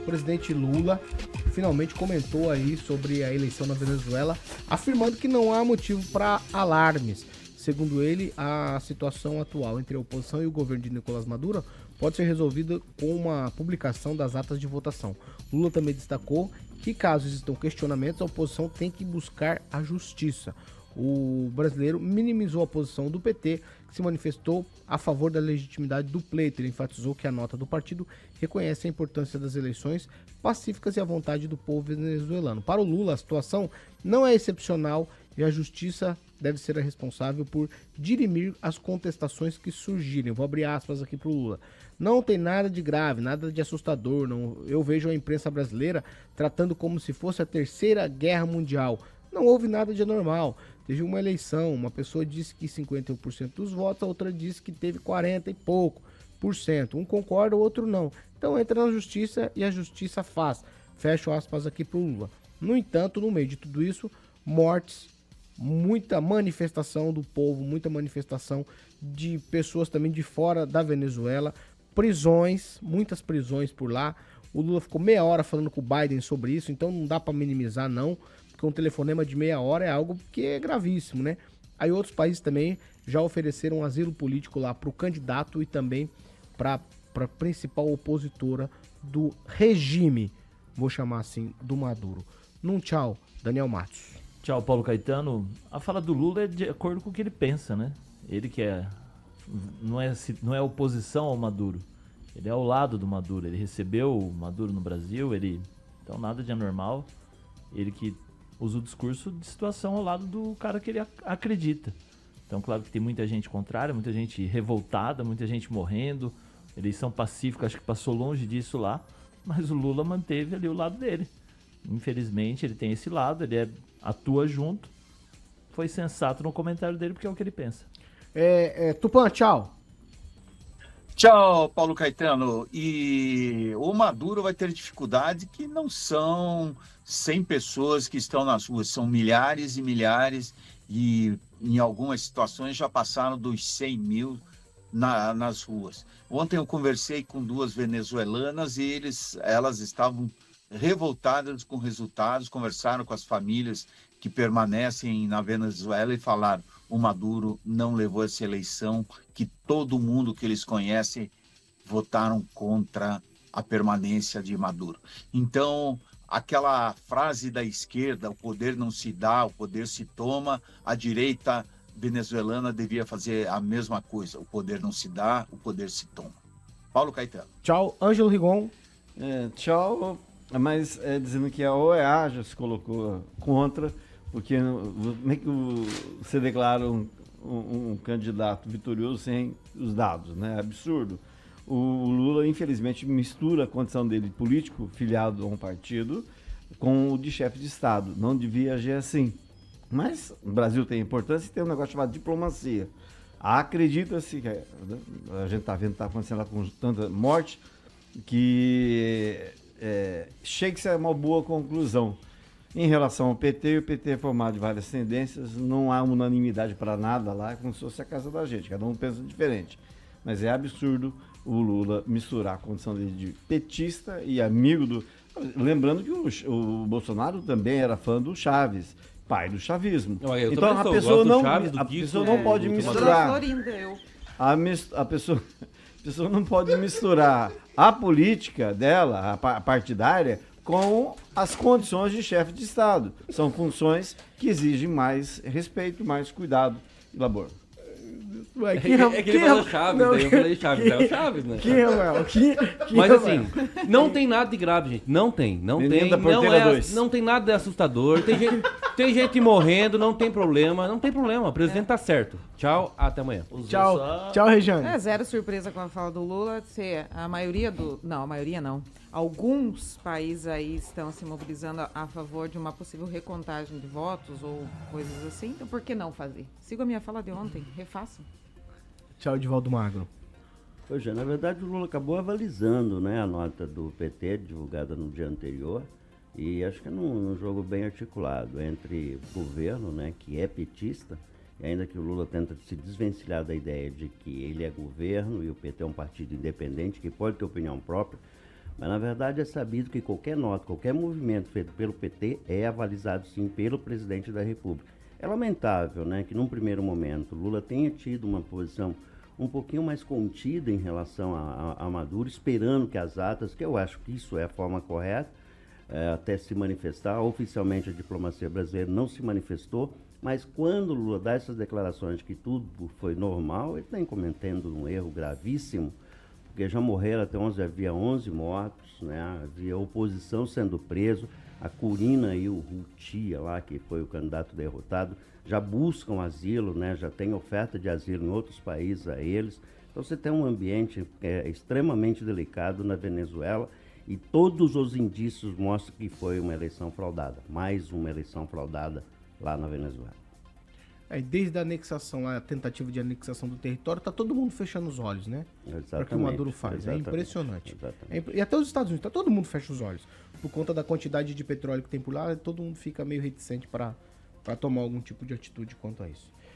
presidente Lula finalmente comentou aí sobre a eleição na Venezuela, afirmando que não há motivo para alarmes. Segundo ele, a situação atual entre a oposição e o governo de Nicolás Maduro pode ser resolvida com uma publicação das atas de votação. Lula também destacou que, caso existam questionamentos, a oposição tem que buscar a justiça. O brasileiro minimizou a posição do PT, que se manifestou a favor da legitimidade do pleito. Ele enfatizou que a nota do partido reconhece a importância das eleições pacíficas e a vontade do povo venezuelano. Para o Lula, a situação não é excepcional e a justiça deve ser a responsável por dirimir as contestações que surgirem. Vou abrir aspas aqui para o Lula. Não tem nada de grave, nada de assustador. Não, eu vejo a imprensa brasileira tratando como se fosse a Terceira Guerra Mundial. Não houve nada de anormal. Teve uma eleição, uma pessoa disse que 51% dos votos, a outra disse que teve 40 e pouco por cento. Um concorda, o outro não. Então entra na justiça e a justiça faz. Fecho aspas aqui para o Lula. No entanto, no meio de tudo isso, mortes, muita manifestação do povo, muita manifestação de pessoas também de fora da Venezuela, prisões, muitas prisões por lá. O Lula ficou meia hora falando com o Biden sobre isso, então não dá para minimizar não, porque um telefonema de meia hora é algo que é gravíssimo, né? Aí outros países também já ofereceram asilo político lá para o candidato e também para a principal opositora do regime, vou chamar assim, do Maduro. Num tchau, Daniel Matos. Tchau, Paulo Caetano. A fala do Lula é de acordo com o que ele pensa, né? Ele que não é oposição ao Maduro. Ele é ao lado do Maduro. Ele recebeu o Maduro no Brasil, então nada de anormal. Ele que usa o discurso de situação ao lado do cara que ele acredita. Então, claro que tem muita gente contrária, muita gente revoltada, muita gente morrendo. Eleição pacífica, acho que passou longe disso lá. Mas o Lula manteve ali o lado dele. Infelizmente, ele tem esse lado, ele atua junto. Foi sensato no comentário dele, porque é o que ele pensa. Tupã, tchau. Tchau, Paulo Caetano. E o Maduro vai ter dificuldade, que não são 100 pessoas que estão nas ruas, são milhares e milhares, e em algumas situações já passaram dos 100 mil nas ruas. Ontem eu conversei com 2 venezuelanas e elas estavam revoltadas com resultados, conversaram com as famílias que permanecem na Venezuela e falaram: o Maduro não levou essa eleição, que todo mundo que eles conhecem votaram contra a permanência de Maduro. Então, aquela frase da esquerda, o poder não se dá, o poder se toma, a direita venezuelana devia fazer a mesma coisa: o poder não se dá, o poder se toma. Paulo Caetano. Tchau, Ângelo Rigon. Tchau, mas dizendo que a OEA já se colocou contra, porque como é que você declara um candidato vitorioso sem os dados, né? Absurdo. O Lula, infelizmente, mistura a condição dele de político, filiado a um partido, com o de chefe de Estado. Não devia agir assim. Mas o Brasil tem importância e tem um negócio chamado diplomacia. Acredita-se, que a gente está vendo que está acontecendo lá com tanta morte, que chega-se a uma boa conclusão. Em relação ao PT, o PT é formado de várias tendências, não há unanimidade para nada lá, como se fosse a casa da gente, cada um pensa diferente. Mas é absurdo o Lula misturar a condição dele de petista e amigo do... Lembrando que o Bolsonaro também era fã do Chaves, pai do chavismo. Então a pessoa não pode misturar... A pessoa não pode misturar a política dela, a partidária, com as condições de chefe de Estado. São funções que exigem mais respeito, mais cuidado e labor. É que ele falou Chaves, daí eu falei Chaves, é o Chaves, né? Mas assim, não tem nada de grave, gente. Não tem. Não tem nada de assustador. Tem gente morrendo, não tem problema. O presidente tá certo. Tchau, até amanhã. Tchau, Regiane. Zero surpresa com a fala do Lula. A maioria não. Alguns países aí estão se mobilizando a favor de uma possível recontagem de votos ou coisas assim. Então por que não fazer? Siga a minha fala de ontem, refaçam. Tchau, Edivaldo Magro. Pois é, na verdade o Lula acabou avalizando, né, a nota do PT, divulgada no dia anterior, e acho que é num jogo bem articulado entre o governo, né, que é petista, e ainda que o Lula tenta se desvencilhar da ideia de que ele é governo e o PT é um partido independente que pode ter opinião própria, Mas, na verdade, é sabido que qualquer nota, qualquer movimento feito pelo PT é avalizado, sim, pelo presidente da República. É lamentável, né, que num primeiro momento Lula tenha tido uma posição um pouquinho mais contida em relação a Maduro, esperando que as atas, que eu acho que isso é a forma correta, até se manifestar. Oficialmente a diplomacia brasileira não se manifestou, mas quando Lula dá essas declarações de que tudo foi normal, ele está cometendo um erro gravíssimo, porque já morreram até 11, havia 11 mortos, né? Havia oposição sendo preso, a Curina e o Rutia lá, que foi o candidato derrotado, já buscam asilo, né? Já tem oferta de asilo em outros países a eles. Então você tem um ambiente extremamente delicado na Venezuela e todos os indícios mostram que foi uma eleição fraudada, mais uma eleição fraudada lá na Venezuela. Desde a anexação, a tentativa de anexação do território, está todo mundo fechando os olhos, né? Para o que o Maduro faz. Exatamente, é impressionante. Exatamente. E até os Estados Unidos, todo mundo fecha os olhos. Por conta da quantidade de petróleo que tem por lá, todo mundo fica meio reticente para tomar algum tipo de atitude quanto a isso.